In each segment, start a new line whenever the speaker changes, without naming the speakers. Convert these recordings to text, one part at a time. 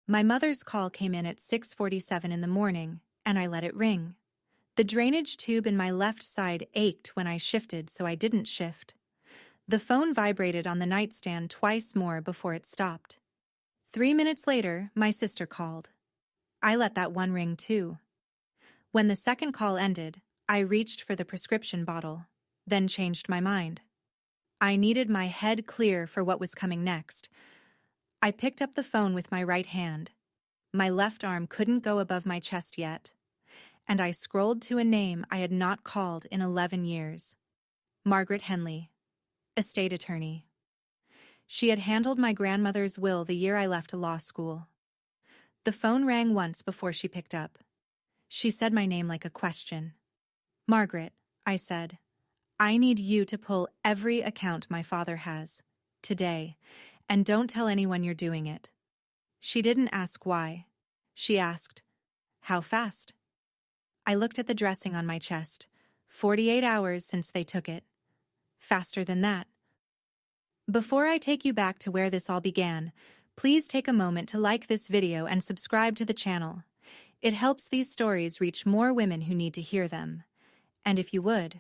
My mother's call came in at 6:47 in the morning, and I let it ring. The drainage tube in my left side ached when I shifted, so I didn't shift. The phone vibrated on the nightstand twice more before it stopped. 3 minutes later, my sister called. I let that one ring too. When the second call ended, I reached for the prescription bottle, then changed my mind. I needed my head clear for what was coming next. I picked up the phone with my right hand. My left arm couldn't go above my chest yet, and I scrolled to a name I had not called in 11 years. Margaret Henley, estate attorney. She had handled my grandmother's will the year I left law school. The phone rang once before she picked up. She said my name like a question. "Margaret," I said, "I need you to pull every account my father has, today, and don't tell anyone you're doing it." She didn't ask why. She asked, "How fast?" I looked at the dressing on my chest. 48 hours since they took it. Faster than that. Before I take you back to where this all began, please take a moment to like this video and subscribe to the channel. It helps these stories reach more women who need to hear them. And if you would,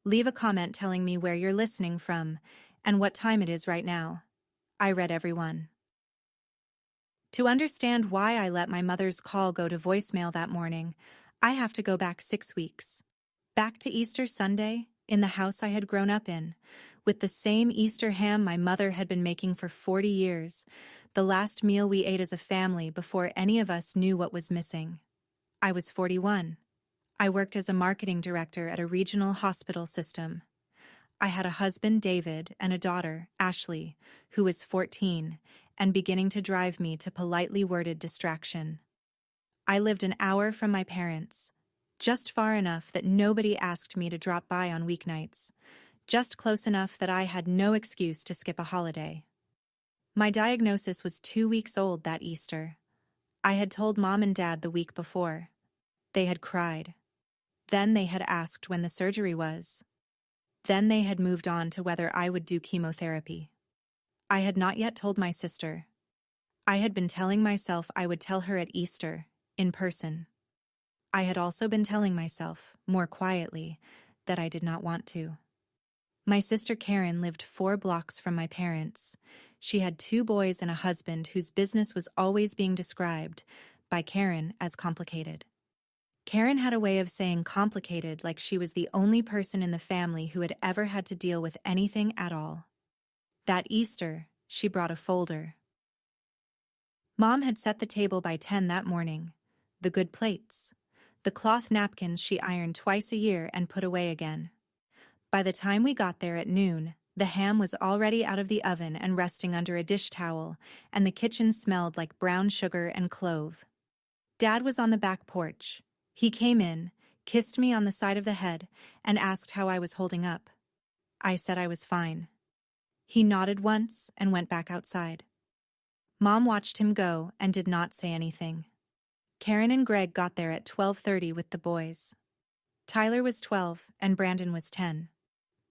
leave a comment telling me where you're listening from and what time it is right now. I read every one. To understand why I let my mother's call go to voicemail that morning, I have to go back 6 weeks. Back to Easter Sunday, in the house I had grown up in, with the same Easter ham my mother had been making for 40 years, the last meal we ate as a family before any of us knew what was missing. I was 41. I worked as a marketing director at a regional hospital system. I had a husband, David, and a daughter, Ashley, who was 14, and beginning to drive me to politely worded distraction. I lived an hour from my parents, just far enough that nobody asked me to drop by on weeknights, just close enough that I had no excuse to skip a holiday. My diagnosis was 2 weeks old that Easter. I had told Mom and Dad the week before. They had cried. Then they had asked when the surgery was. Then they had moved on to whether I would do chemotherapy. I had not yet told my sister. I had been telling myself I would tell her at Easter, in person. I had also been telling myself, more quietly, that I did not want to. My sister Karen lived 4 blocks from my parents. She had 2 boys and a husband whose business was always being described, by Karen, as complicated. Karen had a way of saying complicated like she was the only person in the family who had ever had to deal with anything at all. That Easter, she brought a folder. Mom had set the table by 10 that morning. The good plates. The cloth napkins she ironed twice a year and put away again. By the time we got there at noon, the ham was already out of the oven and resting under a dish towel, and the kitchen smelled like brown sugar and clove. Dad was on the back porch. He came in, kissed me on the side of the head, and asked how I was holding up. I said I was fine. He nodded once and went back outside. Mom watched him go and did not say anything. Karen and Greg got there at 12:30 with the boys. Tyler was 12 and Brandon was 10.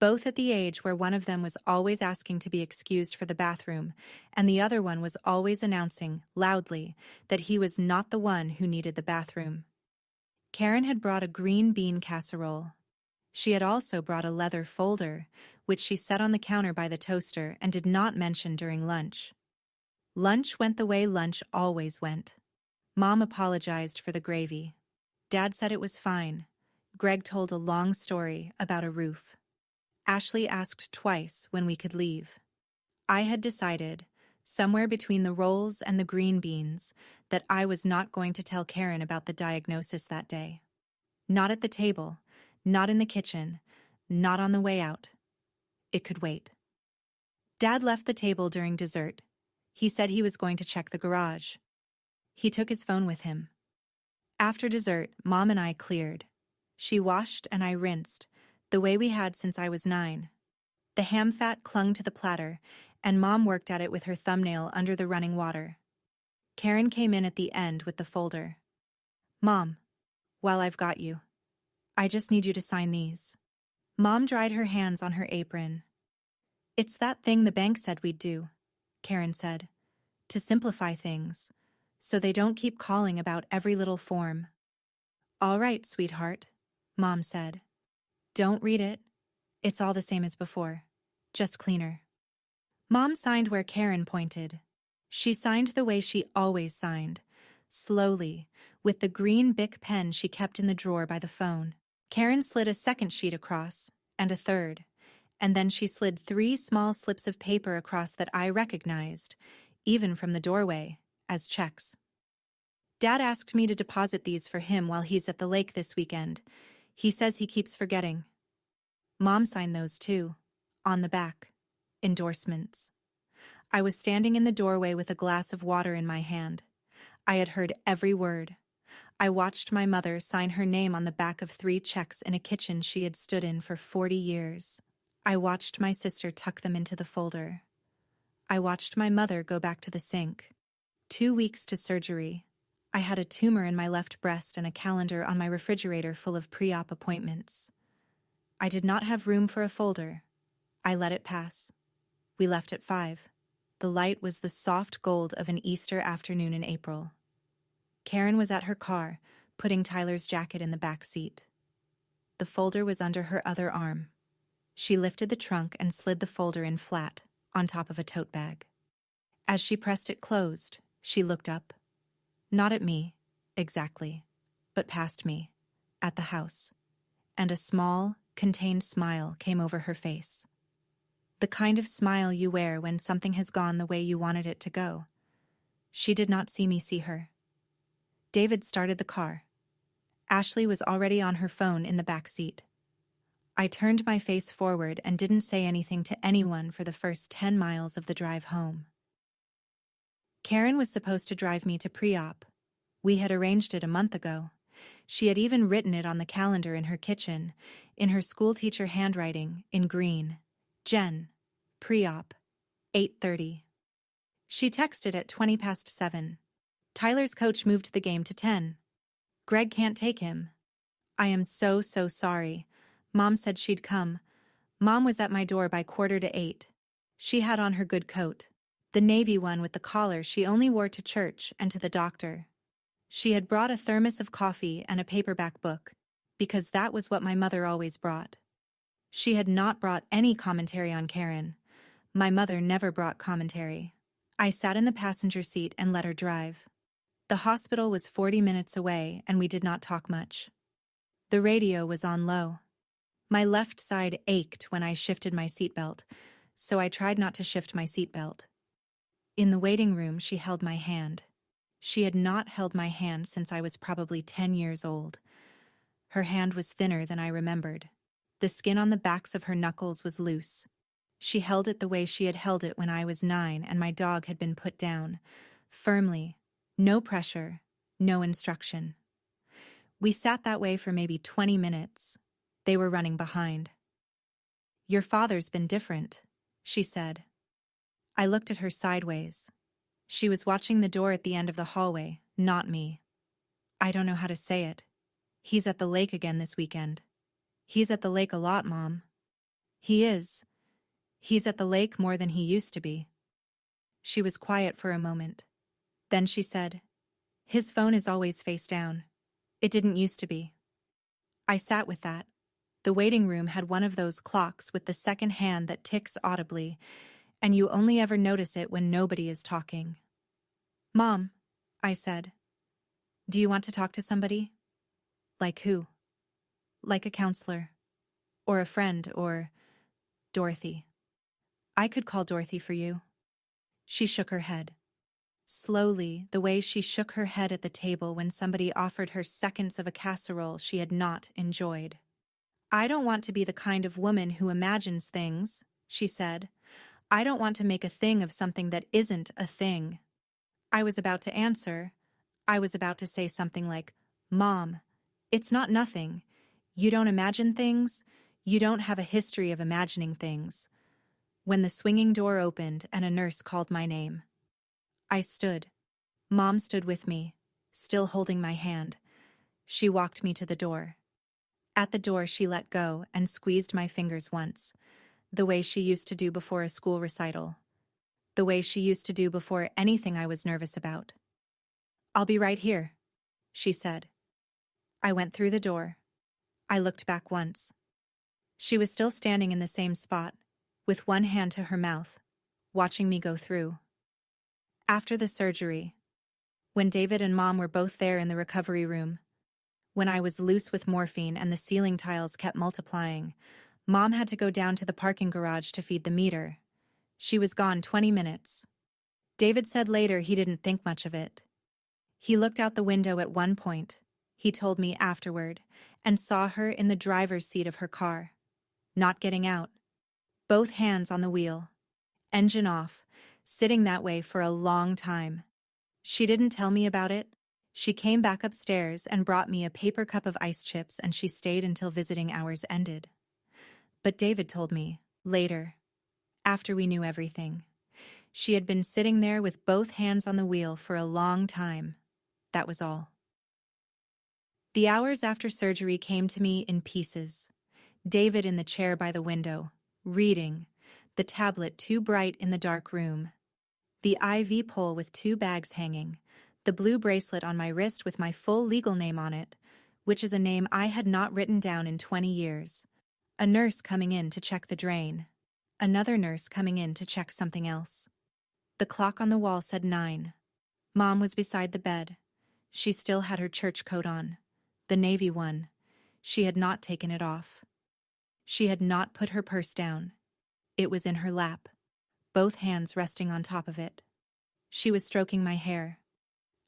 Both at the age where one of them was always asking to be excused for the bathroom, and the other one was always announcing, loudly, that he was not the one who needed the bathroom. Karen had brought a green bean casserole. She had also brought a leather folder, which she set on the counter by the toaster and did not mention during lunch. Lunch went the way lunch always went. Mom apologized for the gravy. Dad said it was fine. Greg told a long story about a roof. Ashley asked twice when we could leave. I had decided, somewhere between the rolls and the green beans, that I was not going to tell Karen about the diagnosis that day. Not at the table, not in the kitchen, not on the way out. It could wait. Dad left the table during dessert. He said he was going to check the garage. He took his phone with him. After dessert, Mom and I cleared. She washed and I rinsed, the way we had since I was 9. The ham fat clung to the platter, and Mom worked at it with her thumbnail under the running water. Karen came in at the end with the folder. "Mom, while I've got you, I just need you to sign these." Mom dried her hands on her apron. "It's that thing the bank said we'd do," Karen said, "to simplify things, so they don't keep calling about every little form. All right, sweetheart, Mom said. Don't read it. It's all the same as before, just cleaner. Mom signed where Karen pointed. She signed the way she always signed, slowly, with the green Bic pen she kept in the drawer by the phone. Karen slid a second sheet across, and a third, and then she slid 3 small slips of paper across that I recognized, even from the doorway, as checks. Dad asked me to deposit these for him while he's at the lake this weekend. He says he keeps forgetting. Mom signed those too, on the back. Endorsements. I was standing in the doorway with a glass of water in my hand. I had heard every word. I watched my mother sign her name on the back of 3 checks in a kitchen she had stood in for 40 years. I watched my sister tuck them into the folder. I watched my mother go back to the sink. 2 weeks to surgery. I had a tumor in my left breast and a calendar on my refrigerator full of pre-op appointments. I did not have room for a folder. I let it pass. We left at 5. The light was the soft gold of an Easter afternoon in April. Karen was at her car, putting Tyler's jacket in the back seat. The folder was under her other arm. She lifted the trunk and slid the folder in flat, on top of a tote bag. As she pressed it closed, she looked up. Not at me, exactly, but past me, at the house. And a small, contained smile came over her face. The kind of smile you wear when something has gone the way you wanted it to go. She did not see me see her. David started the car. Ashley was already on her phone in the back seat. I turned my face forward and didn't say anything to anyone for the first 10 miles of the drive home. Karen was supposed to drive me to pre-op. We had arranged it a month ago. She had even written it on the calendar in her kitchen, in her schoolteacher handwriting, in green. Jen, pre-op, 8:30. She texted at 20 past 7. Tyler's coach moved the game to 10. Greg can't take him. I am so sorry. Mom said she'd come. Mom was at my door by 7:45. She had on her good coat, the navy one with the collar she only wore to church and to the doctor. She had brought a thermos of coffee and a paperback book, because that was what my mother always brought. She had not brought any commentary on Karen. My mother never brought commentary. I sat in the passenger seat and let her drive. The hospital was 40 minutes away, and we did not talk much. The radio was on low. My left side ached when I shifted my seatbelt, so I tried not to shift my seatbelt. In the waiting room, she held my hand. She had not held my hand since I was probably 10 years old. Her hand was thinner than I remembered. The skin on the backs of her knuckles was loose. She held it the way she had held it when I was 9 and my dog had been put down, firmly, no pressure, no instruction. We sat that way for maybe 20 minutes. They were running behind. Your father's been different, she said. I looked at her sideways. She was watching the door at the end of the hallway, not me. I don't know how to say it. He's at the lake again this weekend. He's at the lake a lot, Mom. He is. He's at the lake more than he used to be. She was quiet for a moment. Then she said, his phone is always face down. It didn't used to be. I sat with that. The waiting room had one of those clocks with the second hand that ticks audibly, and you only ever notice it when nobody is talking. Mom, I said, do you want to talk to somebody? Like who? Like a counselor, or a friend, or Dorothy. I could call Dorothy for you. She shook her head. Slowly, the way she shook her head at the table when somebody offered her seconds of a casserole she had not enjoyed. I don't want to be the kind of woman who imagines things, she said. I don't want to make a thing of something that isn't a thing. I was about to answer. I was about to say something like, Mom, it's not nothing. You don't imagine things. You don't have a history of imagining things. When the swinging door opened and a nurse called my name. I stood. Mom stood with me, still holding my hand. She walked me to the door. At the door, she let go and squeezed my fingers once, the way she used to do before a school recital, the way she used to do before anything I was nervous about. "I'll be right here," she said. I went through the door. I looked back once. She was still standing in the same spot, with one hand to her mouth, watching me go through. After the surgery, when David and Mom were both there in the recovery room, when I was loose with morphine and the ceiling tiles kept multiplying, Mom had to go down to the parking garage to feed the meter. She was gone 20 minutes. David said later he didn't think much of it. He looked out the window at one point, he told me afterward, and saw her in the driver's seat of her car, not getting out, both hands on the wheel, engine off, sitting that way for a long time. She didn't tell me about it. She came back upstairs and brought me a paper cup of ice chips, and she stayed until visiting hours ended. But David told me, later, after we knew everything, she had been sitting there with both hands on the wheel for a long time. That was all. The hours after surgery came to me in pieces. David in the chair by the window, reading, the tablet too bright in the dark room, the IV pole with 2 bags hanging, the blue bracelet on my wrist with my full legal name on it, which is a name I had not written down in 20 years, a nurse coming in to check the drain, another nurse coming in to check something else. The clock on the wall said 9. Mom was beside the bed. She still had her church coat on, the navy one. She had not taken it off. She had not put her purse down. It was in her lap, both hands resting on top of it. She was stroking my hair.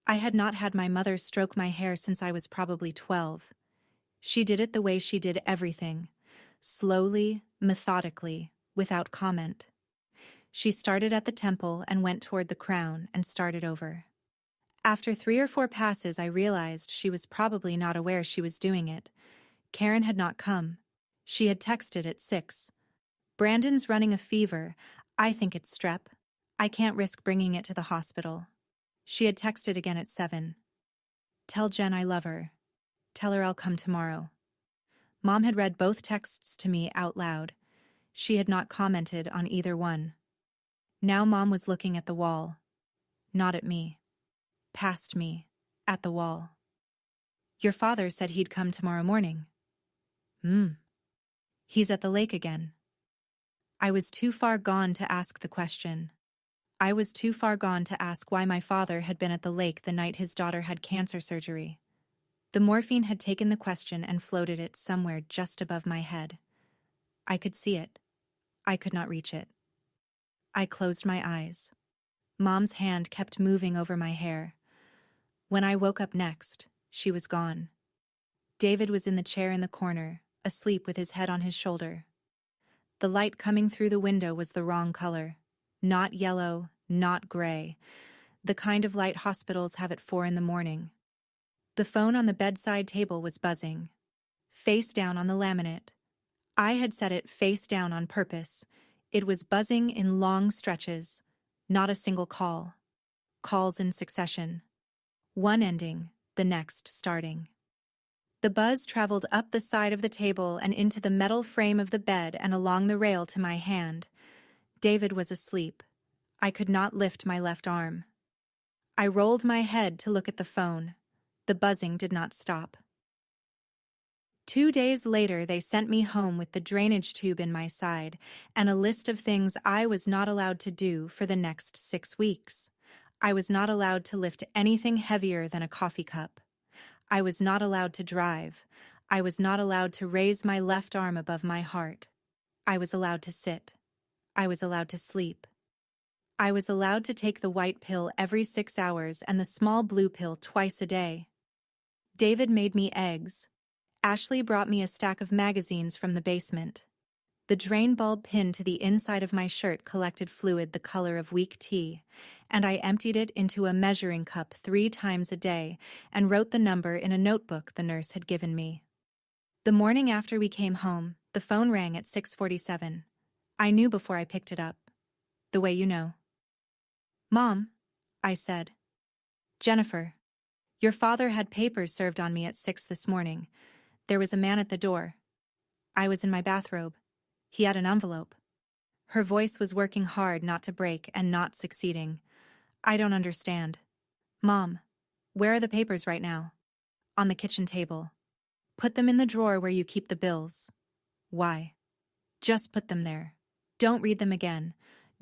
I had not had my mother stroke my hair since I was probably 12. She did it the way she did everything, slowly, methodically, without comment. She started at the temple and went toward the crown and started over. After 3 or 4 passes, I realized she was probably not aware she was doing it. Karen had not come. She had texted at 6. "Brandon's running a fever. I think it's strep. I can't risk bringing it to the hospital." She had texted again at 7. "Tell Jen I love her. Tell her I'll come tomorrow." Mom had read both texts to me out loud. She had not commented on either one. Now Mom was looking at the wall. Not at me. Past me. At the wall. "Your father said he'd come tomorrow morning." He's at the lake again." I was too far gone to ask the question. I was too far gone to ask why my father had been at the lake the night his daughter had cancer surgery. The morphine had taken the question and floated it somewhere just above my head. I could see it. I could not reach it. I closed my eyes. Mom's hand kept moving over my hair. When I woke up next, she was gone. David was in the chair in the corner, asleep with his head on his shoulder. The light coming through the window was the wrong color. Not yellow, not gray. The kind of light hospitals have at 4 in the morning. The phone on the bedside table was buzzing. Face down on the laminate. I had set it face down on purpose. It was buzzing in long stretches. Not a single call. Calls in succession. One ending, the next starting. The buzz traveled up the side of the table and into the metal frame of the bed and along the rail to my hand. David was asleep. I could not lift my left arm. I rolled my head to look at the phone. The buzzing did not stop. 2 days later, they sent me home with the drainage tube in my side and a list of things I was not allowed to do for the next 6 weeks. I was not allowed to lift anything heavier than a coffee cup. I was not allowed to drive. I was not allowed to raise my left arm above my heart. I was allowed to sit. I was allowed to sleep. I was allowed to take the white pill every 6 hours and the small blue pill twice a day. David made me eggs. Ashley brought me a stack of magazines from the basement. The drain bulb pinned to the inside of my shirt collected fluid the color of weak tea, and I emptied it into a measuring cup 3 times a day and wrote the number in a notebook the nurse had given me. The morning after we came home, the phone rang at 6:47. I knew before I picked it up. The way you know. "Mom," I said. "Jennifer, your father had papers served on me at 6 this morning. There was a man at the door. I was in my bathrobe. He had an envelope." Her voice was working hard not to break and not succeeding. "I don't understand." "Mom, Where are the papers right now? On the kitchen table. Put them in the drawer where you keep the bills. Why? Just put them there. Don't read them again.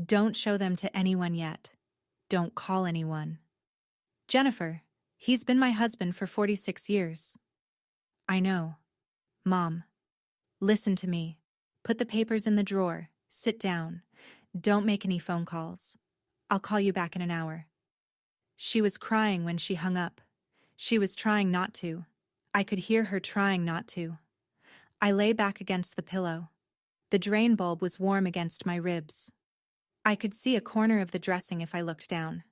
Don't show them to anyone yet. Don't call anyone. Jennifer, he's been my husband for 46 years. I know. Mom. Listen to me. Put the papers in the drawer. Sit down. Don't make any phone calls. I'll call you back in an hour. She was crying when she hung up. She was trying not to. I could hear her trying not to. I lay back against the pillow. The drain bulb was warm against my ribs. I could see a corner of the dressing if I looked down.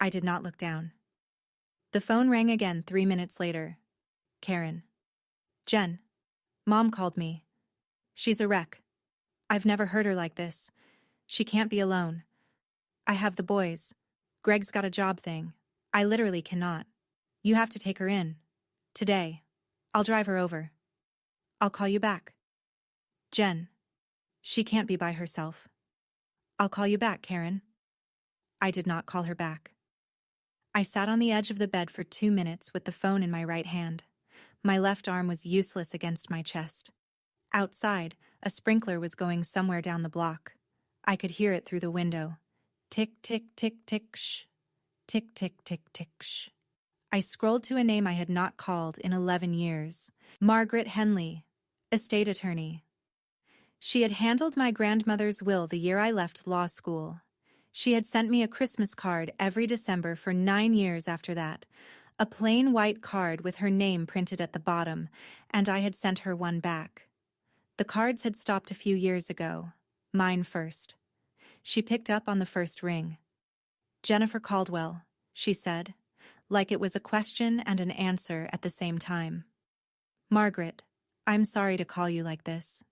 I did not look down. The phone rang again 3 minutes later. Karen. Jen. Mom called me. She's a wreck. I've never heard her like this. She can't be alone. I have the boys. Greg's got a job thing. I literally cannot. You have to take her in. Today. I'll drive her over. I'll call you back. Jen. She can't be by herself. I'll call you back, Karen. I did not call her back. I sat on the edge of the bed for 2 minutes with the phone in my right hand. My left arm was useless against my chest. Outside, a sprinkler was going somewhere down the block. I could hear it through the window. Tick, tick, tick, tick, shh. Tick, tick, tick, tick, shh. I scrolled to a name I had not called in 11 years. Margaret Henley, estate attorney. She had handled my grandmother's will the year I left law school. She had sent me a Christmas card every December for 9 years after that, a plain white card with her name printed at the bottom, and I had sent her one back. The cards had stopped a few years ago, mine first. She picked up on the first ring. Jennifer Caldwell, she said, like it was a question and an answer at the same time. Margaret, I'm sorry to call you like this.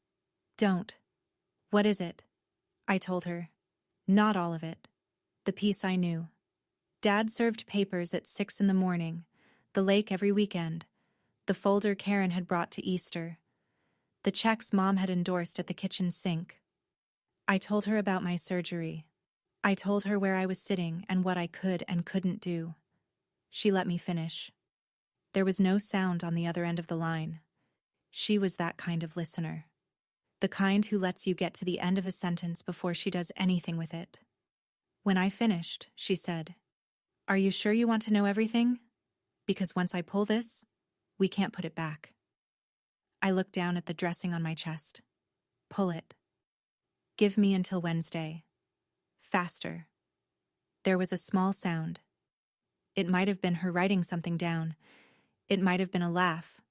Don't. What is it? I told her. Not all of it. The piece I knew. Dad served papers at 6 in the morning, the lake every weekend, the folder Karen had brought to Easter, the checks Mom had endorsed at the kitchen sink. I told her about my surgery. I told her where I was sitting and what I could and couldn't do. She let me finish. There was no sound on the other end of the line. She was that kind of listener. The kind who lets you get to the end of a sentence before she does anything with it. When I finished, she said, "Are you sure you want to know everything? Because once I pull this, we can't put it back." I looked down at the dressing on my chest. Pull it. Give me until Wednesday. Faster. There was a small sound. It might have been her writing something down. It might have been a laugh.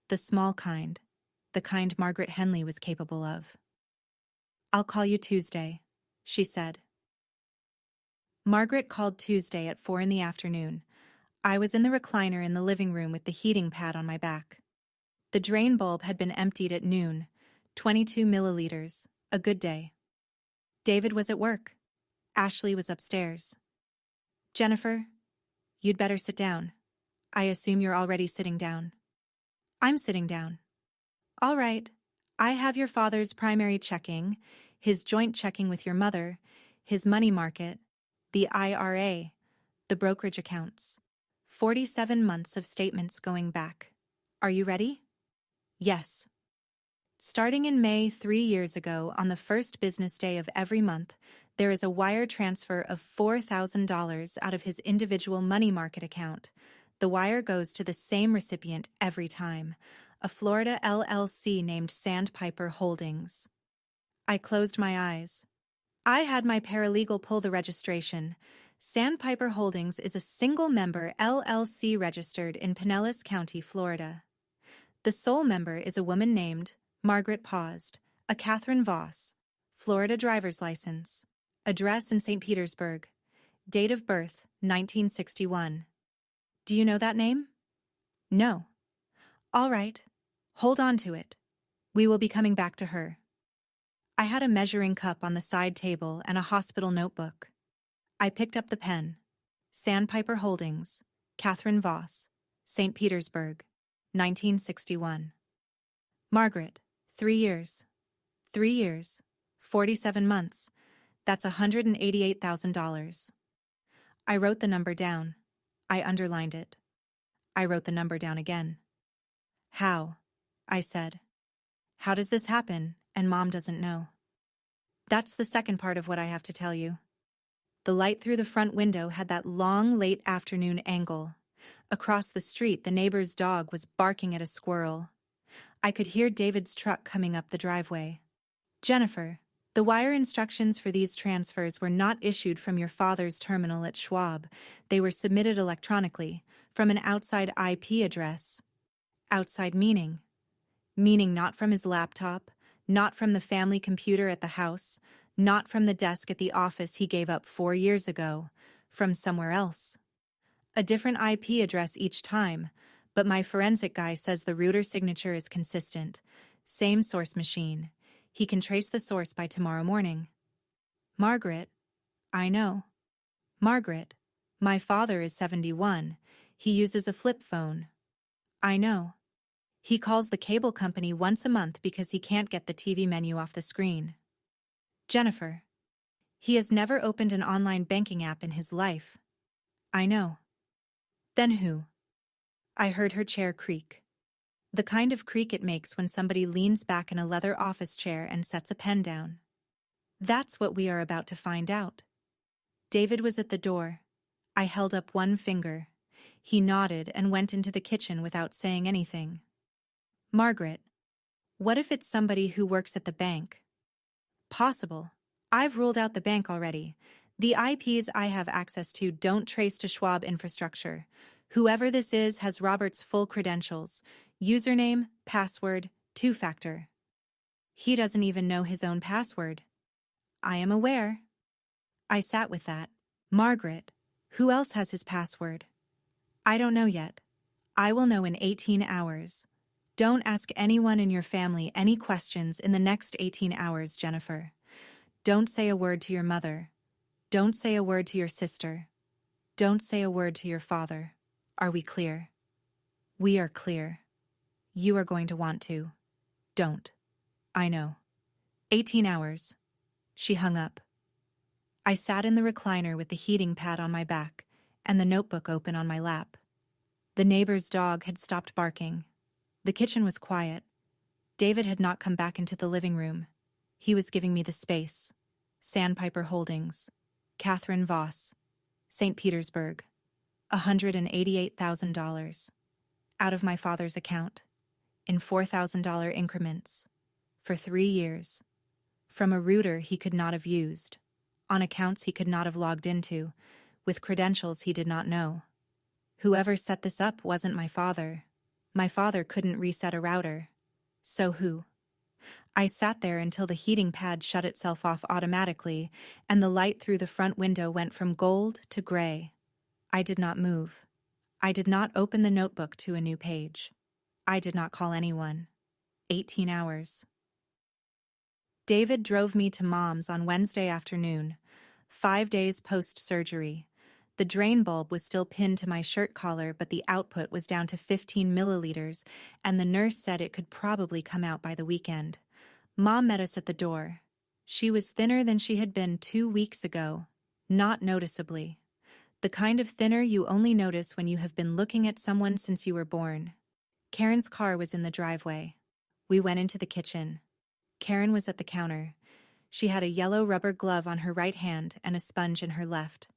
The small kind. The kind Margaret Henley was capable of. "I'll call you Tuesday," she said. Margaret called Tuesday at 4 in the afternoon. I was in the recliner in the living room with the heating pad on my back. The drain bulb had been emptied at noon, 22 milliliters, a good day. David was at work. Ashley was upstairs. "Jennifer, you'd better sit down. I assume you're already sitting down." "I'm sitting down." "All right. I have your father's primary checking, his joint checking with your mother, his money market, the IRA, the brokerage accounts. 47 months of statements going back. Are you ready?" "Yes." Starting in May 3 years ago, on the first business day of every month, there is a wire transfer of $4,000 out of his individual money market account. The wire goes to the same recipient every time, a Florida LLC named Sandpiper Holdings. I closed my eyes. I had my paralegal pull the registration. Sandpiper Holdings is a single-member LLC registered in Pinellas County, Florida. The sole member is a woman named Margaret Paused, a Catherine Voss, Florida driver's license, address in St. Petersburg, date of birth 1961. Do you know that name? No. All right. Hold on to it. We will be coming back to her. I had a measuring cup on the side table and a hospital notebook. I picked up the pen. Sandpiper Holdings, Catherine Voss, St. Petersburg, 1961. Margaret, 3 years. 3 years, 47 months. That's $188,000. I wrote the number down. I underlined it. I wrote the number down again. How? I said. How does this happen, and Mom doesn't know? That's the second part of what I have to tell you. The light through the front window had that long, late afternoon angle. Across the street, the neighbor's dog was barking at a squirrel. I could hear David's truck coming up the driveway. Jennifer, the wire instructions for these transfers were not issued from your father's terminal at Schwab. They were submitted electronically, from an outside IP address. Outside meaning? Meaning not from his laptop, not from the family computer at the house, not from the desk at the office he gave up 4 years ago, from somewhere else. A different IP address each time, but my forensic guy says the router signature is consistent. Same source machine. He can trace the source by tomorrow morning. Margaret. I know. Margaret. My father is 71. He uses a flip phone. I know. He calls the cable company once a month because he can't get the TV menu off the screen. Jennifer. He has never opened an online banking app in his life. I know. Then who? I heard her chair creak. The kind of creak it makes when somebody leans back in a leather office chair and sets a pen down. That's what we are about to find out. David was at the door. I held up one finger. He nodded and went into the kitchen without saying anything. Margaret. What if it's somebody who works at the bank? Possible. I've ruled out the bank already. The IPs I have access to don't trace to Schwab infrastructure. Whoever this is has Robert's full credentials. Username, password, two-factor. He doesn't even know his own password. I am aware. I sat with that. Margaret, who else has his password? I don't know yet. I will know in 18 hours. Don't ask anyone in your family any questions in the next 18 hours, Jennifer. Don't say a word to your mother. Don't say a word to your sister. Don't say a word to your father. Are we clear? We are clear. You are going to want to. Don't. I know. 18 hours. She hung up. I sat in the recliner with the heating pad on my back and the notebook open on my lap. The neighbor's dog had stopped barking. The kitchen was quiet. David had not come back into the living room. He was giving me the space. Sandpiper Holdings. Catherine Voss. St. Petersburg. $188,000. Out of my father's account. In $4,000 increments. For 3 years. From a router he could not have used. On accounts he could not have logged into. With credentials he did not know. Whoever set this up wasn't my father. My father couldn't reset a router. So who? I sat there until the heating pad shut itself off automatically and the light through the front window went from gold to gray. I did not move. I did not open the notebook to a new page. I did not call anyone. 18 hours. David drove me to Mom's on Wednesday afternoon, 5 days post-surgery. The drain bulb was still pinned to my shirt collar, but the output was down to 15 milliliters, and the nurse said it could probably come out by the weekend. Mom met us at the door. She was thinner than she had been 2 weeks ago, not noticeably. The kind of thinner you only notice when you have been looking at someone since you were born. Karen's car was in the driveway. We went into the kitchen. Karen was at the counter. She had a yellow rubber glove on her right hand and a sponge in her left.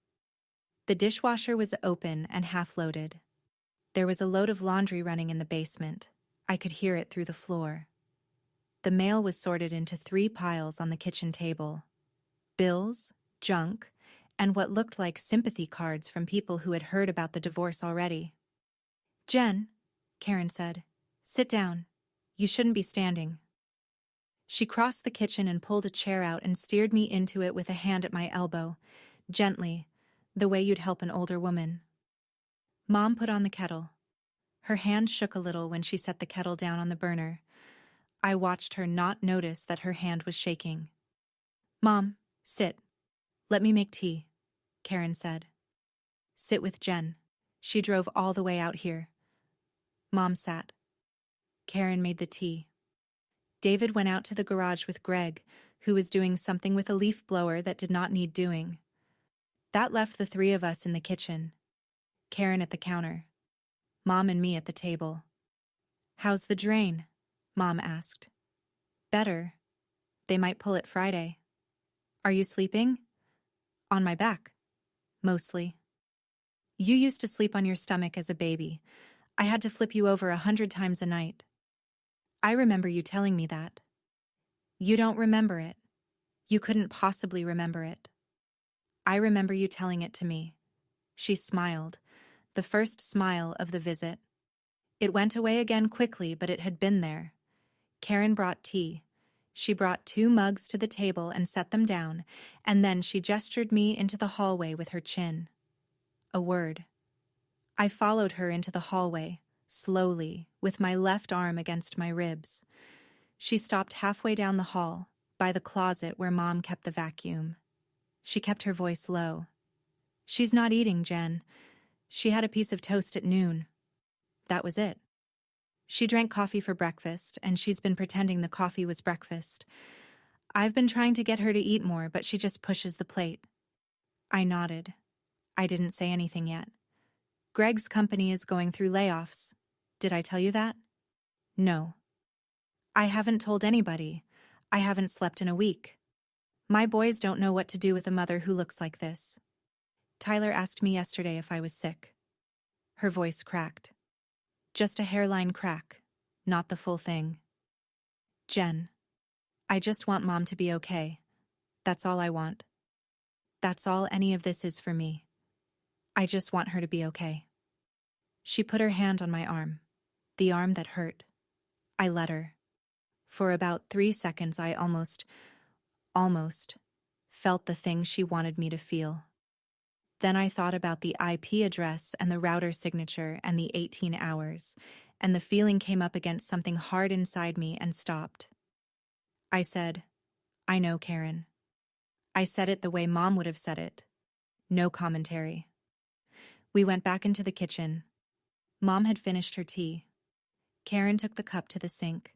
The dishwasher was open and half-loaded. There was a load of laundry running in the basement. I could hear it through the floor. The mail was sorted into 3 piles on the kitchen table. Bills, junk, and what looked like sympathy cards from people who had heard about the divorce already. "Jen," Karen said, "sit down. You shouldn't be standing." She crossed the kitchen and pulled a chair out and steered me into it with a hand at my elbow, gently, the way you'd help an older woman. Mom put on the kettle. Her hand shook a little when she set the kettle down on the burner. I watched her not notice that her hand was shaking. "Mom, sit. Let me make tea," Karen said. "Sit with Jen. She drove all the way out here." Mom sat. Karen made the tea. David went out to the garage with Greg, who was doing something with a leaf blower that did not need doing. That left the 3 of us in the kitchen. Karen at the counter. Mom and me at the table. "How's the drain?" Mom asked. "Better. They might pull it Friday." "Are you sleeping?" "On my back. Mostly." "You used to sleep on your stomach as a baby. I had to flip you over 100 times a night." "I remember you telling me that." "You don't remember it. You couldn't possibly remember it." "I remember you telling it to me." She smiled, the first smile of the visit. It went away again quickly, but it had been there. Karen brought tea. She brought 2 mugs to the table and set them down, and then she gestured me into the hallway with her chin. A word. I followed her into the hallway, slowly, with my left arm against my ribs. She stopped halfway down the hall, by the closet where Mom kept the vacuum. She kept her voice low. "She's not eating, Jen. She had a piece of toast at noon. That was it. She drank coffee for breakfast, and she's been pretending the coffee was breakfast. I've been trying to get her to eat more, but she just pushes the plate." I nodded. I didn't say anything yet. "Greg's company is going through layoffs. Did I tell you that?" "No." "I haven't told anybody. I haven't slept in a week. My boys don't know what to do with a mother who looks like this. Tyler asked me yesterday if I was sick." Her voice cracked. "Just a hairline crack, not the full thing." "Jen, I just want Mom to be okay. That's all I want. That's all any of this is for me. I just want her to be okay." She put her hand on my arm, the arm that hurt. I let her. For about 3 seconds I almost felt the thing she wanted me to feel. Then I thought about the IP address and the router signature and the 18 hours, and the feeling came up against something hard inside me and stopped. I said, "I know, Karen." I said it the way Mom would have said it. No commentary. We went back into the kitchen. Mom had finished her tea. Karen took the cup to the sink.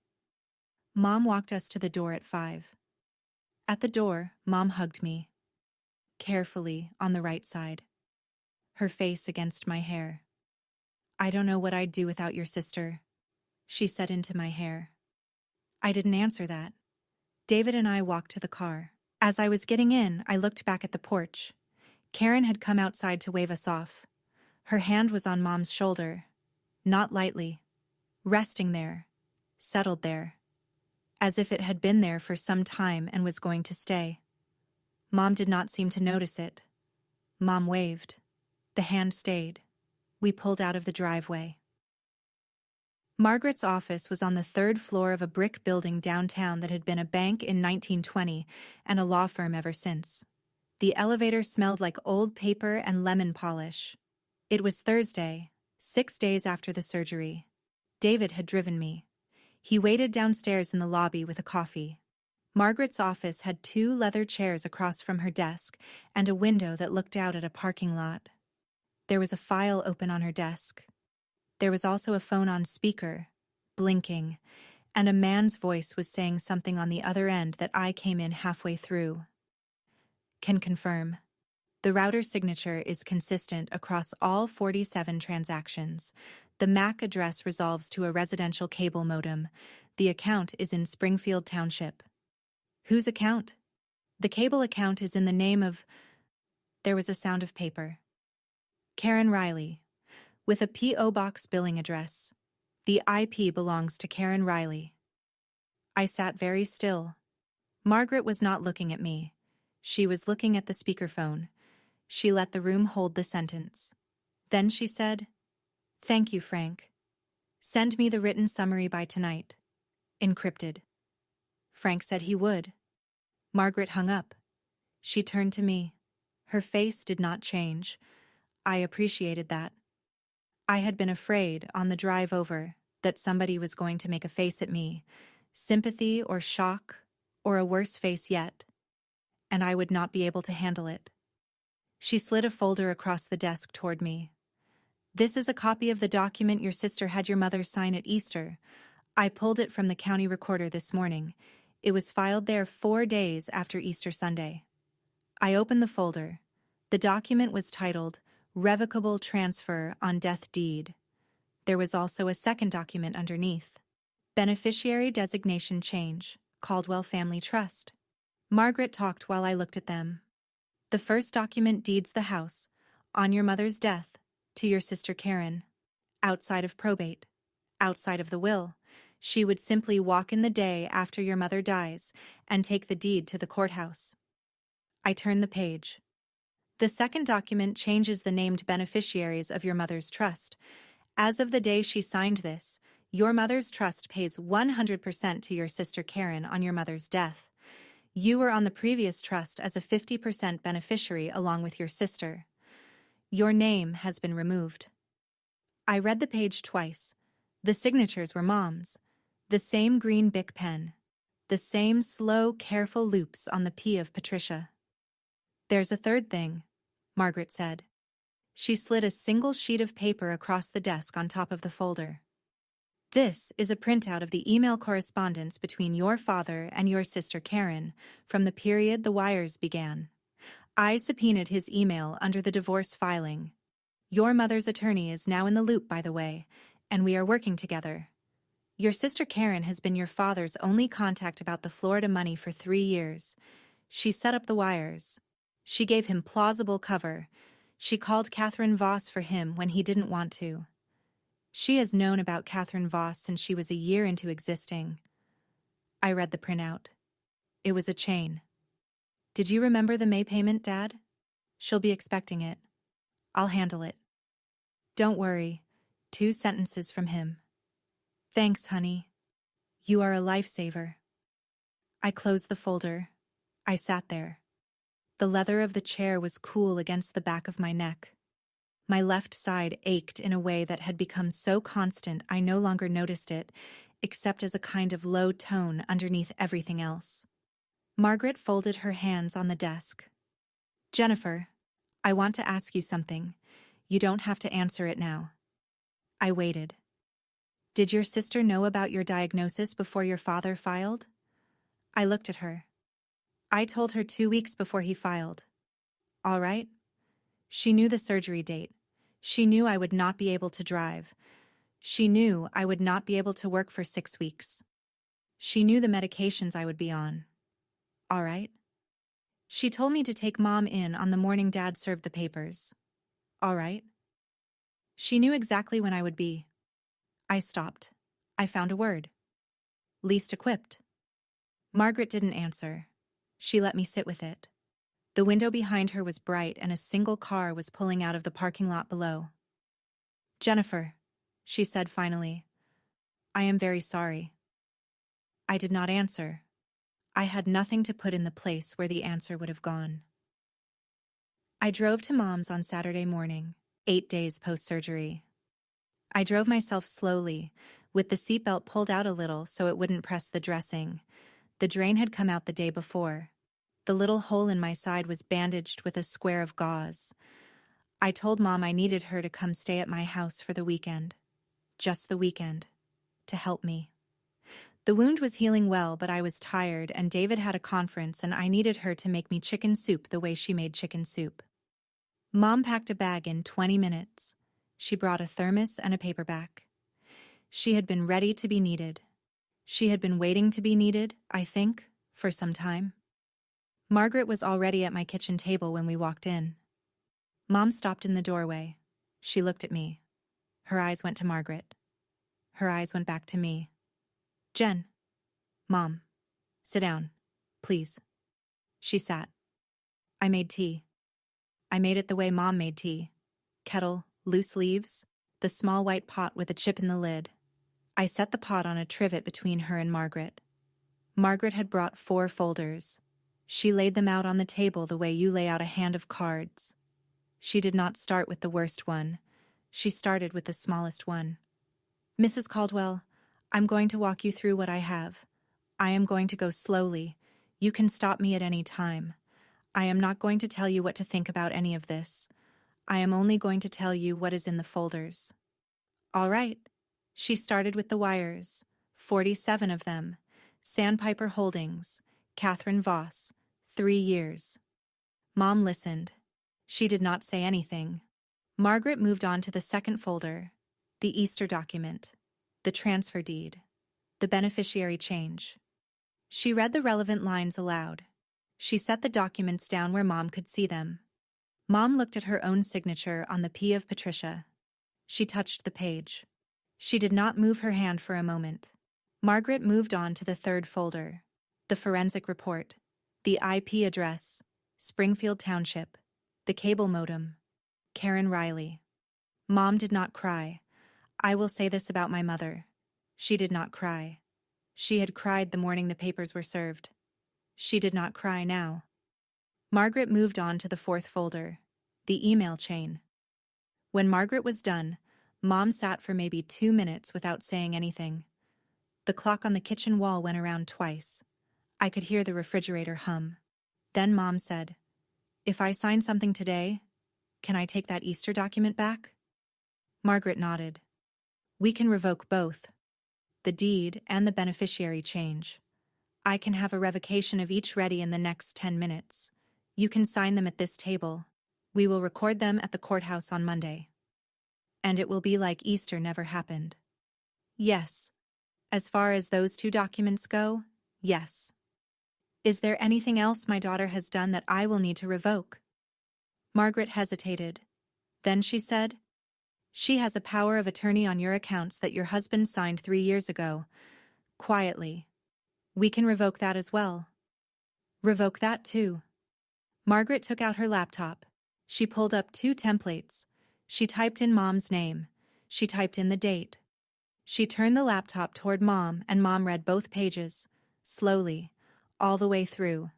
Mom walked us to the door at 5. At the door, Mom hugged me. Carefully, on the right side. Her face against my hair. "I don't know what I'd do without your sister," she said into my hair. I didn't answer that. David and I walked to the car. As I was getting in, I looked back at the porch. Karen had come outside to wave us off. Her hand was on Mom's shoulder. Not lightly. Resting there. Settled there. As if it had been there for some time and was going to stay. Mom did not seem to notice it. Mom waved. The hand stayed. We pulled out of the driveway. Margaret's office was on the 3rd floor of a brick building downtown that had been a bank in 1920 and a law firm ever since. The elevator smelled like old paper and lemon polish. It was Thursday, 6 days after the surgery. David had driven me. He waited downstairs in the lobby with a coffee. Margaret's office had 2 leather chairs across from her desk and a window that looked out at a parking lot. There was a file open on her desk. There was also a phone on speaker, blinking, and a man's voice was saying something on the other end that I came in halfway through. "Can confirm. The router signature is consistent across all 47 transactions. The MAC address resolves to a residential cable modem. The account is in Springfield Township." "Whose account?" "The cable account is in the name of..." There was a sound of paper. "Karen Riley, with a P.O. Box billing address. The IP belongs to Karen Riley." I sat very still. Margaret was not looking at me. She was looking at the speakerphone. She let the room hold the sentence. Then she said, "Thank you, Frank. Send me the written summary by tonight. Encrypted." Frank said he would. Margaret hung up. She turned to me. Her face did not change. I appreciated that. I had been afraid, on the drive over, that somebody was going to make a face at me, sympathy or shock, or a worse face yet, and I would not be able to handle it. She slid a folder across the desk toward me. "This is a copy of the document your sister had your mother sign at Easter. I pulled it from the county recorder this morning. It was filed there 4 days after Easter Sunday." I opened the folder. The document was titled, Revocable transfer on death deed. There was also a second document underneath. Beneficiary designation change, Caldwell Family Trust. Margaret talked while I looked at them. The first document deeds the house, on your mother's death, to your sister Karen. Outside of probate. Outside of the will. She would simply walk in the day after your mother dies and take the deed to the courthouse. I turned the page. The second document changes the named beneficiaries of your mother's trust. As of the day she signed this, your mother's trust pays 100% to your sister Karen on your mother's death. You were on the previous trust as a 50% beneficiary along with your sister. Your name has been removed. I read the page twice. The signatures were Mom's. The same green Bic pen. The same slow, careful loops on the P of Patricia. There's a third thing, Margaret said. She slid a single sheet of paper across the desk on top of the folder. This is a printout of the email correspondence between your father and your sister Karen from the period the wires began. I subpoenaed his email under the divorce filing. Your mother's attorney is now in the loop, by the way, and we are working together. Your sister Karen has been your father's only contact about the Florida money for 3 years. She set up the wires. She gave him plausible cover. She called Catherine Voss for him when he didn't want to. She has known about Catherine Voss since she was a year into existing. I read the printout. It was a chain. Did you remember the May payment, Dad? She'll be expecting it. I'll handle it. Don't worry. 2 sentences from him. Thanks, honey. You are a lifesaver. I closed the folder. I sat there. The leather of the chair was cool against the back of my neck. My left side ached in a way that had become so constant I no longer noticed it, except as a kind of low tone underneath everything else. Margaret folded her hands on the desk. Jennifer, I want to ask you something. You don't have to answer it now. I waited. Did your sister know about your diagnosis before your father filed? I looked at her. I told her 2 weeks before he filed. All right. She knew the surgery date. She knew I would not be able to drive. She knew I would not be able to work for 6 weeks. She knew the medications I would be on. All right. She told me to take Mom in on the morning Dad served the papers. All right. She knew exactly when I would be. I stopped. I found a word. Least equipped. Margaret didn't answer. She let me sit with it. The window behind her was bright and a single car was pulling out of the parking lot below. Jennifer, she said finally, I am very sorry. I did not answer. I had nothing to put in the place where the answer would have gone. I drove to Mom's on Saturday morning, 8 days post-surgery. I drove myself slowly, with the seatbelt pulled out a little so it wouldn't press the dressing. The drain had come out the day before. The little hole in my side was bandaged with a square of gauze. I told Mom I needed her to come stay at my house for the weekend. Just the weekend. To help me. The wound was healing well, but I was tired, and David had a conference, and I needed her to make me chicken soup the way she made chicken soup. Mom packed a bag in 20 minutes. She brought a thermos and a paperback. She had been ready to be needed. She had been waiting to be needed, I think, for some time. Margaret was already at my kitchen table when we walked in. Mom stopped in the doorway. She looked at me. Her eyes went to Margaret. Her eyes went back to me. Jen. Mom. Sit down, please. She sat. I made tea. I made it the way Mom made tea. Kettle, loose leaves, the small white pot with a chip in the lid. I set the pot on a trivet between her and Margaret. Margaret had brought 4 folders. She laid them out on the table the way you lay out a hand of cards. She did not start with the worst one. She started with the smallest one. Mrs. Caldwell, I'm going to walk you through what I have. I am going to go slowly. You can stop me at any time. I am not going to tell you what to think about any of this. I am only going to tell you what is in the folders. All right. She started with the wires. 47 of them. Sandpiper Holdings. Catherine Voss. 3 years. Mom listened. She did not say anything. Margaret moved on to the second folder, the Easter document, the transfer deed, the beneficiary change. She read the relevant lines aloud. She set the documents down where Mom could see them. Mom looked at her own signature on the P of Patricia. She touched the page. She did not move her hand for a moment. Margaret moved on to the third folder, the forensic report, the IP address, Springfield Township, the cable modem, Karen Riley. Mom did not cry. I will say this about my mother. She did not cry. She had cried the morning the papers were served. She did not cry now. Margaret moved on to the fourth folder, the email chain. When Margaret was done, Mom sat for maybe 2 minutes without saying anything. The clock on the kitchen wall went around twice. I could hear the refrigerator hum. Then Mom said, "If I sign something today, can I take that Easter document back?" Margaret nodded. "We can revoke both, the deed and the beneficiary change. I can have a revocation of each ready in the next 10 minutes. You can sign them at this table. We will record them at the courthouse on Monday. And it will be like Easter never happened." Yes. As far as those 2 documents go, yes. Is there anything else my daughter has done that I will need to revoke? Margaret hesitated. Then she said, "She has a power of attorney on your accounts that your husband signed 3 years ago. Quietly. We can revoke that as well." Revoke that too. Margaret took out her laptop. She pulled up 2 templates. She typed in Mom's name. She typed in the date. She turned the laptop toward Mom, and Mom read both pages, slowly, all the way through.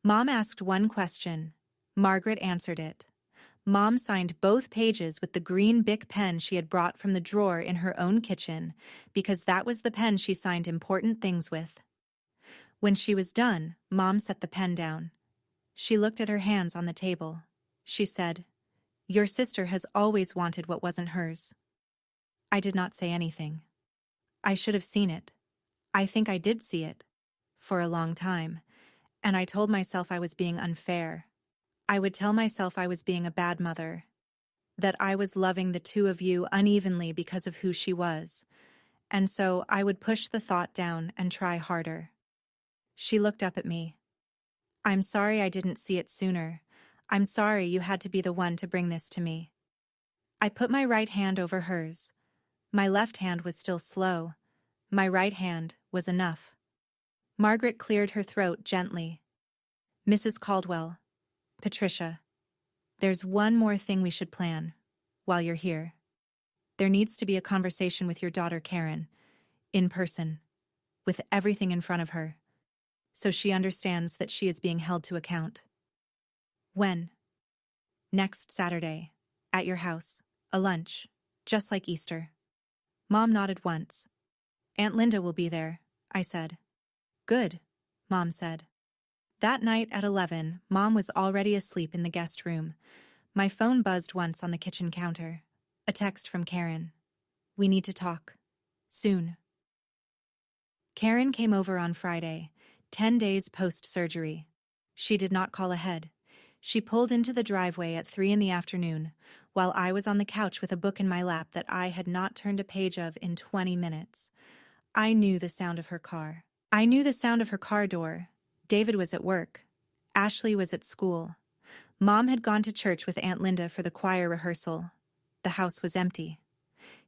Mom asked one question. Margaret answered it. Mom signed both pages with the green Bic pen she had brought from the drawer in her own kitchen, because that was the pen she signed important things with. When she was done, Mom set the pen down. She looked at her hands on the table. She said, "Your sister has always wanted what wasn't hers." I did not say anything. I should have seen it. I think I did see it. For a long time. And I told myself I was being unfair. I would tell myself I was being a bad mother. That I was loving the 2 of you unevenly because of who she was. And so I would push the thought down and try harder. She looked up at me. "I'm sorry I didn't see it sooner. I'm sorry you had to be the one to bring this to me." I put my right hand over hers. My left hand was still slow. My right hand was enough. Margaret cleared her throat gently. "Mrs. Caldwell, Patricia, there's one more thing we should plan while you're here. There needs to be a conversation with your daughter Karen, in person, with everything in front of her, so she understands that she is being held to account." "When?" "Next Saturday, at your house, a lunch, just like Easter." Mom nodded once. "Aunt Linda will be there," I said. "Good," Mom said. That night at 11, Mom was already asleep in the guest room. My phone buzzed once on the kitchen counter. A text from Karen. "We need to talk. Soon." Karen came over on Friday, 10 days post-surgery. She did not call ahead. She pulled into the driveway at 3 in the afternoon, while I was on the couch with a book in my lap that I had not turned a page of in 20 minutes. I knew the sound of her car. I knew the sound of her car door. David was at work. Ashley was at school. Mom had gone to church with Aunt Linda for the choir rehearsal. The house was empty.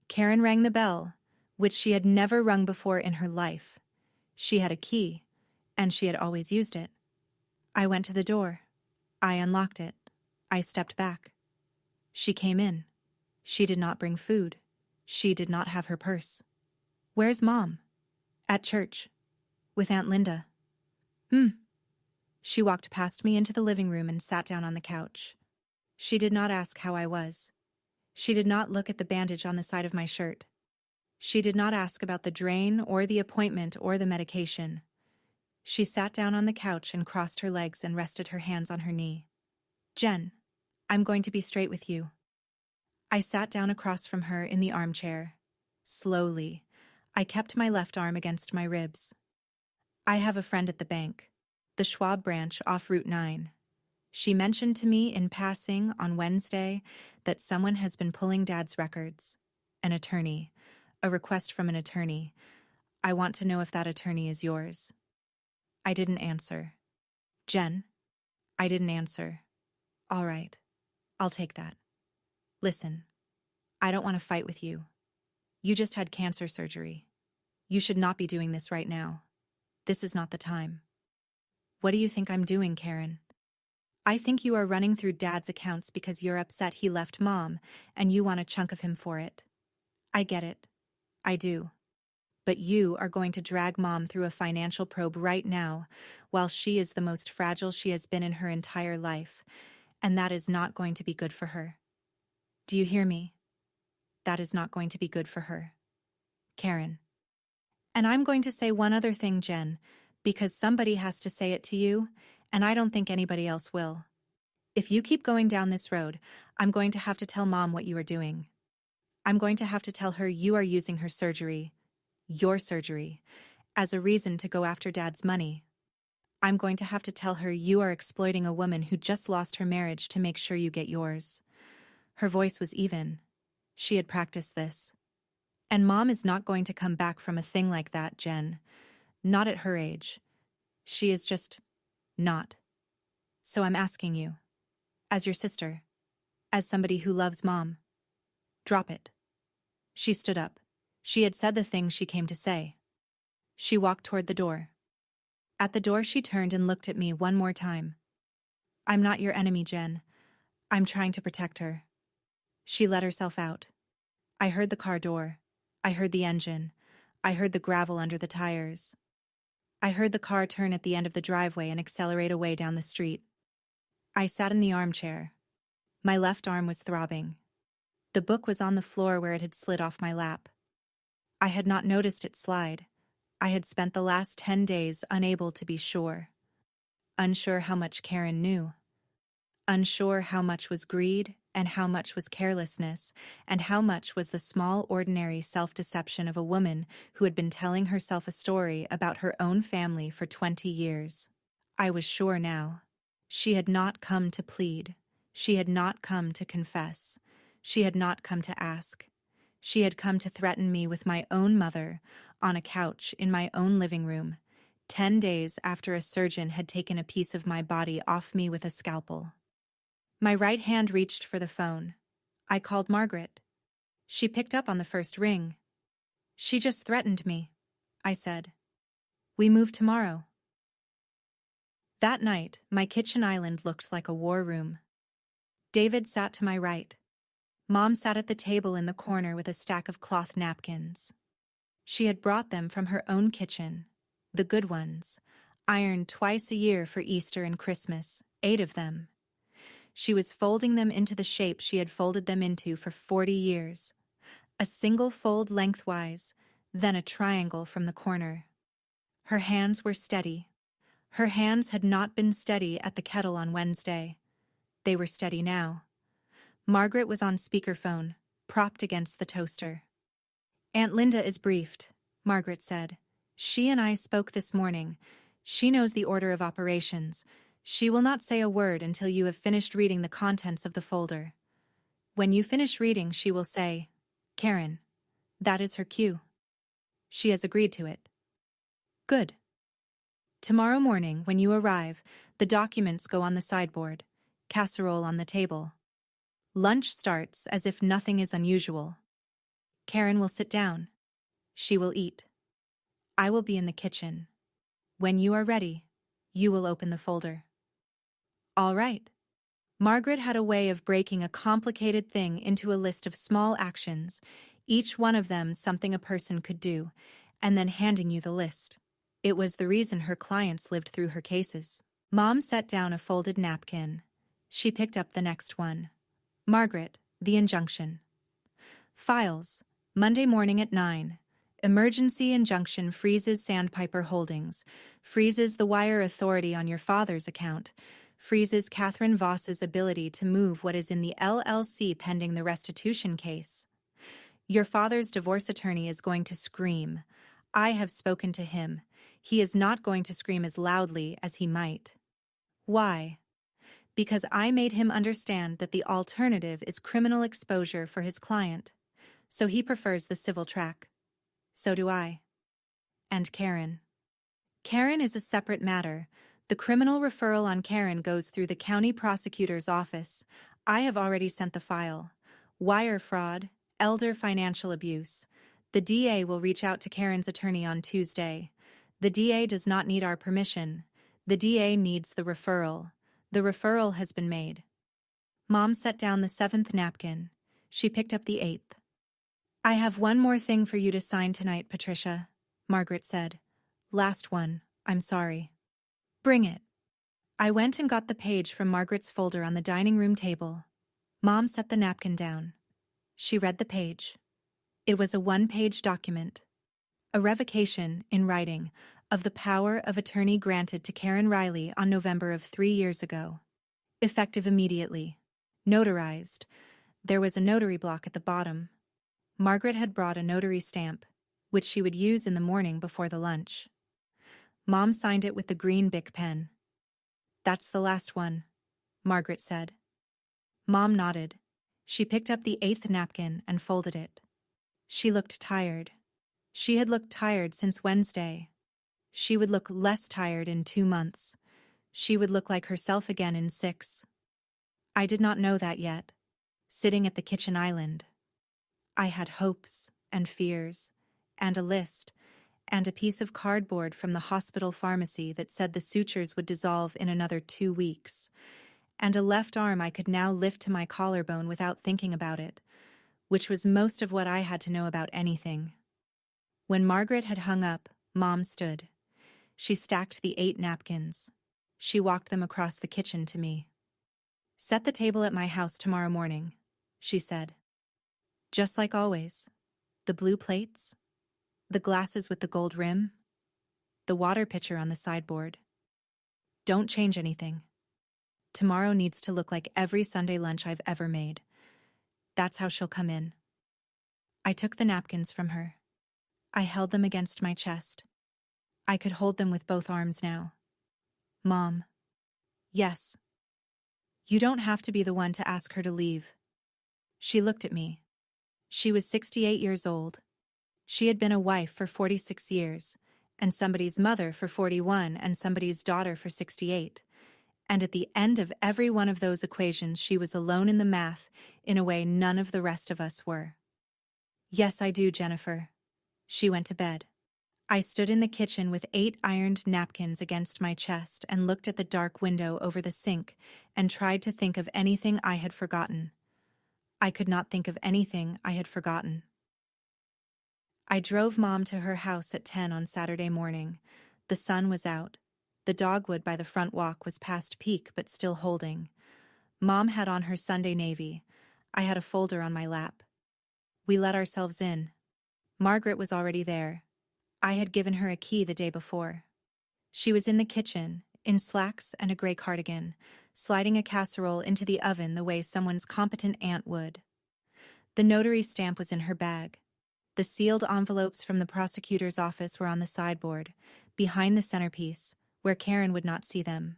Karen rang the bell, which she had never rung before in her life. She had a key, and she had always used it. I went to the door. I unlocked it. I stepped back. She came in. She did not bring food. She did not have her purse. "Where's Mom?" "At church. With Aunt Linda." She walked past me into the living room and sat down on the couch. She did not ask how I was. She did not look at the bandage on the side of my shirt. She did not ask about the drain or the appointment or the medication. She sat down on the couch and crossed her legs and rested her hands on her knee. "Jen, I'm going to be straight with you." I sat down across from her in the armchair. Slowly, I kept my left arm against my ribs. "I have a friend at the bank, the Schwab branch off Route 9. She mentioned to me in passing on Wednesday that someone has been pulling Dad's records. An attorney. A request from an attorney. I want to know if that attorney is yours. I didn't answer. Jen? I didn't answer. All right. I'll take that. Listen. I don't want to fight with you. You just had cancer surgery. You should not be doing this right now. This is not the time. What do you think I'm doing, Karen? I think you are running through Dad's accounts because you're upset he left Mom, and you want a chunk of him for it. I get it. I do. But you are going to drag Mom through a financial probe right now, while she is the most fragile she has been in her entire life, and that is not going to be good for her. Do you hear me? That is not going to be good for her. Karen. And I'm going to say one other thing, Jen, because somebody has to say it to you, and I don't think anybody else will. If you keep going down this road, I'm going to have to tell Mom what you are doing. I'm going to have to tell her you are using her surgery, your surgery, as a reason to go after Dad's money. I'm going to have to tell her you are exploiting a woman who just lost her marriage to make sure you get yours. Her voice was even. She had practiced this. And Mom is not going to come back from a thing like that, Jen. Not at her age. She is just not. So I'm asking you, as your sister, as somebody who loves Mom, drop it. She stood up. She had said the thing she came to say. She walked toward the door. At the door she turned and looked at me one more time. I'm not your enemy, Jen. I'm trying to protect her. She let herself out. I heard the car door. I heard the engine. I heard the gravel under the tires. I heard the car turn at the end of the driveway and accelerate away down the street. I sat in the armchair. My left arm was throbbing. The book was on the floor where it had slid off my lap. I had not noticed it slide. I had spent the last 10 days unable to be sure. Unsure how much Karen knew. Unsure how much was greed and how much was carelessness, and how much was the small, ordinary self-deception of a woman who had been telling herself a story about her own family for 20 years. I was sure now. She had not come to plead. She had not come to confess. She had not come to ask. She had come to threaten me with my own mother, on a couch in my own living room, 10 days after a surgeon had taken a piece of my body off me with a scalpel. My right hand reached for the phone. I called Margaret. She picked up on the first ring. She just threatened me, I said. We move tomorrow. That night, my kitchen island looked like a war room. David sat to my right. Mom sat at the table in the corner with a stack of cloth napkins. She had brought them from her own kitchen, the good ones, ironed twice a year for Easter and Christmas, 8 of them. She was folding them into the shape she had folded them into for 40 years. A single fold lengthwise, then a triangle from the corner. Her hands were steady. Her hands had not been steady at the kettle on Wednesday. They were steady now. Margaret was on speakerphone, propped against the toaster. Aunt Linda is briefed, Margaret said. She and I spoke this morning. She knows the order of operations. She will not say a word until you have finished reading the contents of the folder. When you finish reading, she will say, Karen, that is her cue. She has agreed to it. Good. Tomorrow morning, when you arrive, the documents go on the sideboard, casserole on the table. Lunch starts as if nothing is unusual. Karen will sit down. She will eat. I will be in the kitchen. When you are ready, you will open the folder. All right. Margaret had a way of breaking a complicated thing into a list of small actions, each one of them something a person could do, and then handing you the list. It was the reason her clients lived through her cases. Mom set down a folded napkin. She picked up the next one. Margaret, the injunction. Files, Monday morning at 9. Emergency injunction freezes Sandpiper Holdings, freezes the wire authority on your father's account, freezes Catherine Voss's ability to move what is in the LLC pending the restitution case. Your father's divorce attorney is going to scream. I have spoken to him. He is not going to scream as loudly as he might. Why? Because I made him understand that the alternative is criminal exposure for his client, so he prefers the civil track. So do I. And Karen. Karen is a separate matter. The criminal referral on Karen goes through the county prosecutor's office. I have already sent the file. Wire fraud, elder financial abuse. The DA will reach out to Karen's attorney on Tuesday. The DA does not need our permission. The DA needs the referral. The referral has been made. Mom set down the 7th napkin. She picked up the 8th. I have one more thing for you to sign tonight, Patricia, Margaret said. Last one, I'm sorry. Bring it. I went and got the page from Margaret's folder on the dining room table. Mom set the napkin down. She read the page. It was a 1-page document. A revocation, in writing, of the power of attorney granted to Karen Riley on November of 3 years ago. Effective immediately. Notarized. There was a notary block at the bottom. Margaret had brought a notary stamp, which she would use in the morning before the lunch. Mom signed it with the green Bic pen. That's the last one, Margaret said. Mom nodded. She picked up the 8th napkin and folded it. She looked tired. She had looked tired since Wednesday. She would look less tired in 2 months. She would look like herself again in 6. I did not know that yet. Sitting at the kitchen island. I had hopes and fears, and a list, and a piece of cardboard from the hospital pharmacy that said the sutures would dissolve in another 2 weeks, and a left arm I could now lift to my collarbone without thinking about it, which was most of what I had to know about anything. When Margaret had hung up, Mom stood. She stacked the 8 napkins. She walked them across the kitchen to me. Set the table at my house tomorrow morning, she said. Just like always. The blue plates, the glasses with the gold rim, the water pitcher on the sideboard. Don't change anything. Tomorrow needs to look like every Sunday lunch I've ever made. That's how she'll come in. I took the napkins from her. I held them against my chest. I could hold them with both arms now. Mom. Yes. You don't have to be the one to ask her to leave. She looked at me. She was 68 years old. She had been a wife for 46 years, and somebody's mother for 41, and somebody's daughter for 68. And at the end of every one of those equations, she was alone in the math in a way none of the rest of us were. Yes, I do, Jennifer. She went to bed. I stood in the kitchen with 8 ironed napkins against my chest and looked at the dark window over the sink and tried to think of anything I had forgotten. I could not think of anything I had forgotten. I drove Mom to her house at 10 on Saturday morning. The sun was out. The dogwood by the front walk was past peak but still holding. Mom had on her Sunday navy. I had a folder on my lap. We let ourselves in. Margaret was already there. I had given her a key the day before. She was in the kitchen, in slacks and a gray cardigan, sliding a casserole into the oven the way someone's competent aunt would. The notary stamp was in her bag. The sealed envelopes from the prosecutor's office were on the sideboard, behind the centerpiece, where Karen would not see them.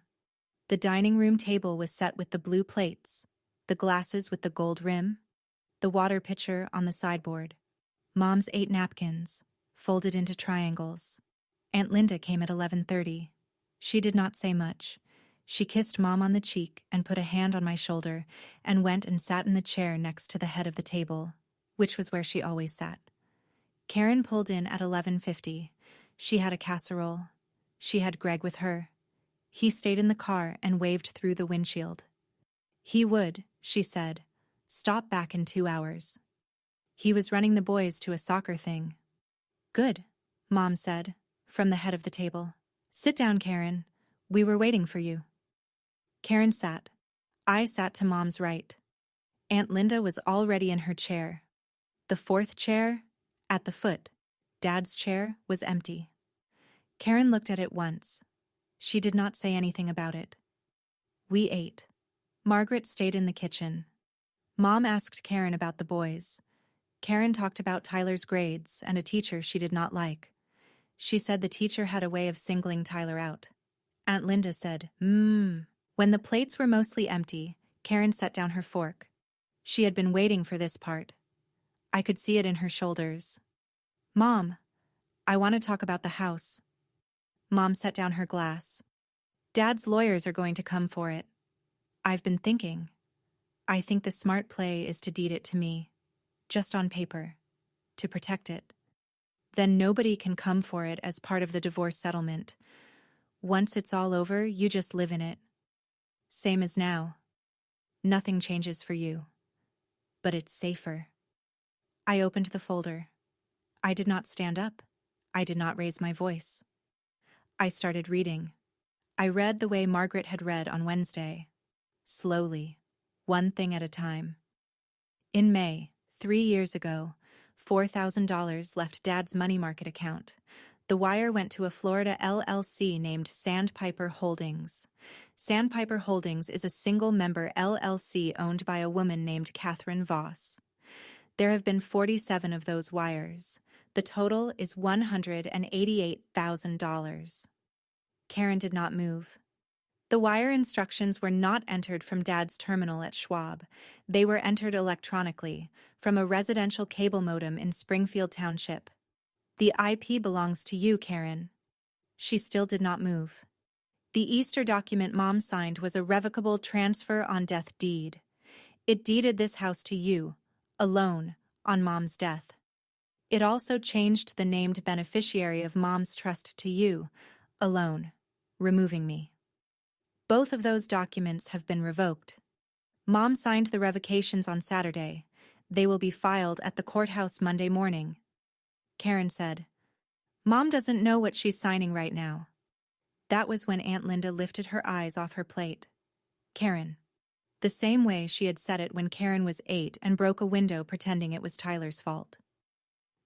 The dining room table was set with the blue plates, the glasses with the gold rim, the water pitcher on the sideboard. Mom's 8 napkins, folded into triangles. Aunt Linda came at 11:30. She did not say much. She kissed Mom on the cheek and put a hand on my shoulder and went and sat in the chair next to the head of the table, which was where she always sat. Karen pulled in at 11:50. She had a casserole. She had Greg with her. He stayed in the car and waved through the windshield. He would, she said, stop back in 2 hours. He was running the boys to a soccer thing. Good, Mom said, from the head of the table. Sit down, Karen. We were waiting for you. Karen sat. I sat to Mom's right. Aunt Linda was already in her chair. The 4th chair, at the foot, Dad's chair, was empty. Karen looked at it once. She did not say anything about it. We ate. Margaret stayed in the kitchen. Mom asked Karen about the boys. Karen talked about Tyler's grades and a teacher she did not like. She said the teacher had a way of singling Tyler out. Aunt Linda said, When the plates were mostly empty, Karen set down her fork. She had been waiting for this part. I could see it in her shoulders. Mom, I want to talk about the house. Mom set down her glass. Dad's lawyers are going to come for it. I've been thinking. I think the smart play is to deed it to me. Just on paper. To protect it. Then nobody can come for it as part of the divorce settlement. Once it's all over, you just live in it. Same as now. Nothing changes for you. But it's safer. I opened the folder. I did not stand up. I did not raise my voice. I started reading. I read the way Margaret had read on Wednesday. Slowly. One thing at a time. In May, 3 years ago, $4,000 left Dad's money market account. The wire went to a Florida LLC named Sandpiper Holdings. Sandpiper Holdings is a single-member LLC owned by a woman named Catherine Voss. There have been 47 of those wires. The total is $188,000. Karen did not move. The wire instructions were not entered from Dad's terminal at Schwab. They were entered electronically, from a residential cable modem in Springfield Township. The IP belongs to you, Karen. She still did not move. The Easter document Mom signed was a revocable transfer on death deed. It deeded this house to you, alone, on Mom's death. It also changed the named beneficiary of Mom's trust to you, alone, removing me. Both of those documents have been revoked. Mom signed the revocations on Saturday. They will be filed at the courthouse Monday morning. Karen said, Mom doesn't know what she's signing right now. That was when Aunt Linda lifted her eyes off her plate. Karen. The same way she had said it when Karen was 8 and broke a window pretending it was Tyler's fault.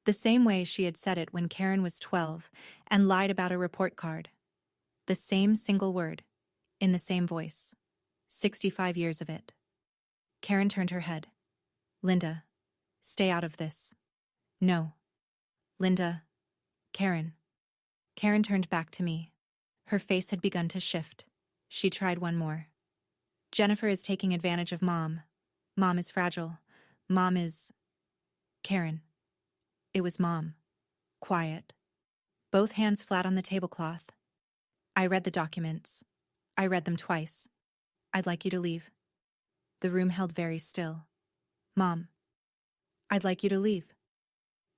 The same way she had said it when Karen was 12 and lied about a report card. The same single word. In the same voice. 65 years of it. Karen turned her head. Linda, stay out of this. No. Linda. Karen. Karen turned back to me. Her face had begun to shift. She tried one more. Jennifer is taking advantage of Mom. Mom is fragile. Mom is... Karen. It was Mom. Quiet. Both hands flat on the tablecloth. I read the documents. I read them twice. I'd like you to leave. The room held very still. Mom. I'd like you to leave.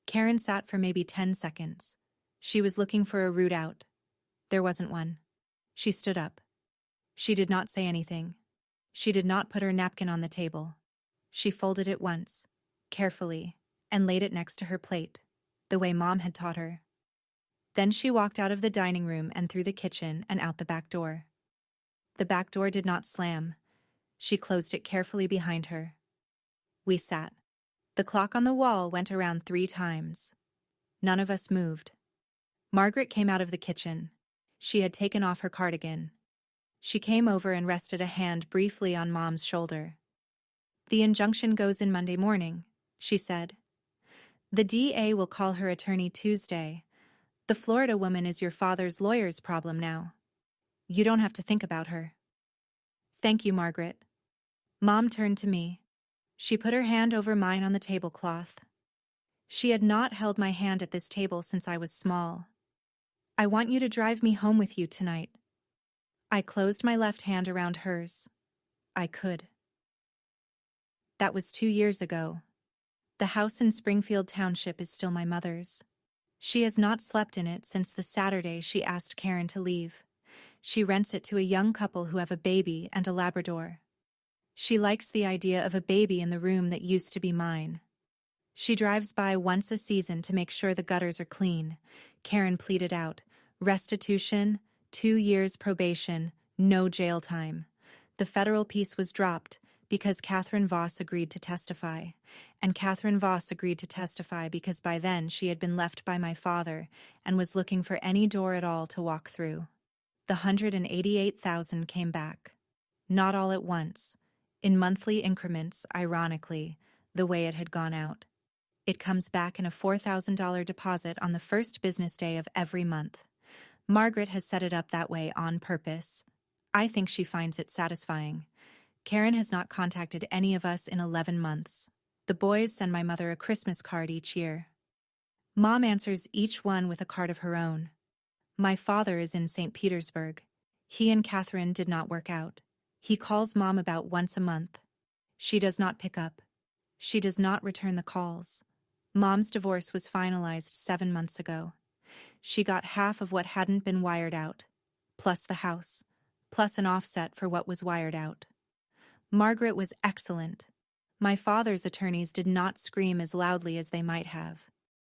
Karen sat for maybe 10 seconds. She was looking for a route out. There wasn't one. She stood up. She did not say anything. She did not put her napkin on the table. She folded it once, carefully, and laid it next to her plate, the way Mom had taught her. Then she walked out of the dining room and through the kitchen and out the back door. The back door did not slam. She closed it carefully behind her. We sat. The clock on the wall went around 3 times. None of us moved. Margaret came out of the kitchen. She had taken off her cardigan. She came over and rested a hand briefly on Mom's shoulder. The injunction goes in Monday morning, she said. The DA will call her attorney Tuesday. The Florida woman is your father's lawyer's problem now. You don't have to think about her. Thank you, Margaret. Mom turned to me. She put her hand over mine on the tablecloth. She had not held my hand at this table since I was small. I want you to drive me home with you tonight. I closed my left hand around hers. I could. That was 2 years ago. The house in Springfield Township is still my mother's. She has not slept in it since the Saturday she asked Karen to leave. She rents it to a young couple who have a baby and a Labrador. She likes the idea of a baby in the room that used to be mine. She drives by once a season to make sure the gutters are clean. Karen pleaded out, restitution, 2 years probation, no jail time. The federal piece was dropped because Catherine Voss agreed to testify. And Catherine Voss agreed to testify because by then she had been left by my father and was looking for any door at all to walk through. The $188,000 came back. Not all at once. In monthly increments, ironically, the way it had gone out. It comes back in a $4,000 deposit on the first business day of every month. Margaret has set it up that way on purpose. I think she finds it satisfying. Karen has not contacted any of us in 11 months. The boys send my mother a Christmas card each year. Mom answers each one with a card of her own. My father is in St. Petersburg. He and Catherine did not work out. He calls Mom about once a month. She does not pick up. She does not return the calls. Mom's divorce was finalized 7 months ago. She got half of what hadn't been wired out, plus the house, plus an offset for what was wired out. Margaret was excellent. My father's attorneys did not scream as loudly as they might have.